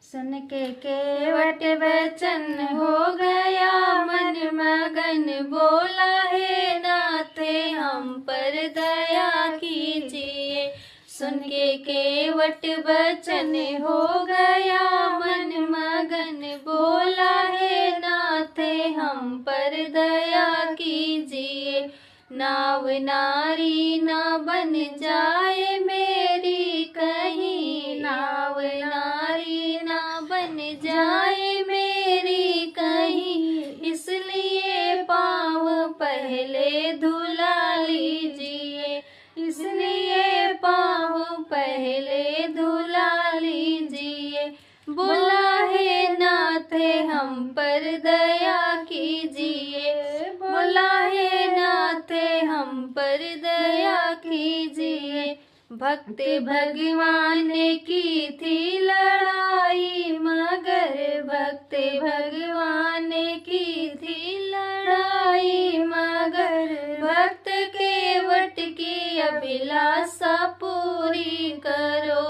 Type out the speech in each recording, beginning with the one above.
सुन के केवट वचन हो गया मन मगन, बोला हे नाथे हम पर दया कीजिए। सुन के केवट वचन हो गया मन मगन, बोला हे नाथे हम पर दया कीजिए। नाव नारी ना बन जाए मेरी कहीं, नाव नारी ना बन जाए मेरी कहीं, इसलिए पाँव पहले धुला लीजिए, इसलिए पाँव पहले धुला लीजिए। बोला हे नाथे हम पर दया कीजिए, बोला हे नाथे हम पर दया कीजिए। भक्त भगवान की थी लड़ाई मगर, भक्त भगवान की थी लड़ाई मगर, भक्त केवट की अभिलाषा पूरी करो,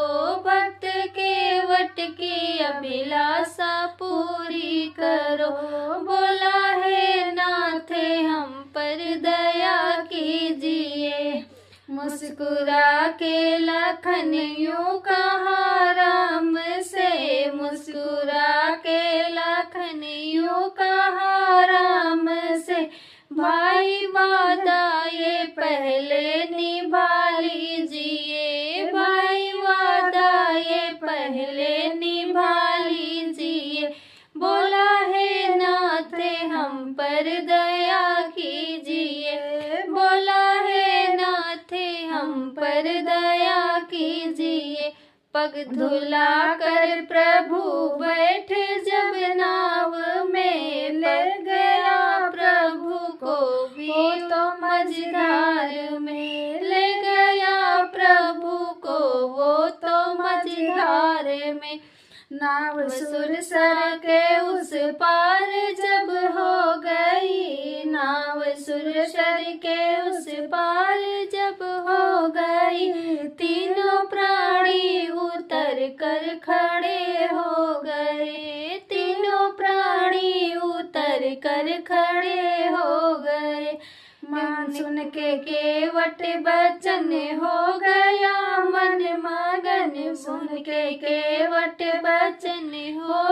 भक्त केवट की अभिलाषा पूरी करो। बोला हे नाथे हम पर दया कीजिए। मुस्कुरा के लखन यूं कहा राम से, मुस्कुरा के लखन यूं कहा राम से, भाई वादा ये पहले निभा लीजिए, भाई वादा ये पहले निभा लीजिए। बोला हे नाथे हम पर दया कीजिए, बोला हे नाथे हम पर दया कीजिए। पग धुला कर प्रभु बैठ जब नाव में, लग गया प्रभु को भी तो मझधार में, ले गया प्रभु को वो तो मझधार में। नाव सुरसर के उस पार जब हो गई, नाव सुरसर के उस पार जब हो गई, तीनों प्राणी उतर कर खड़े हो गए, तीनों प्राणी उतर कर खड़े हो गए। मान सुन के केवट वचन हो गया मन मगन, सुन के केवट वचन हो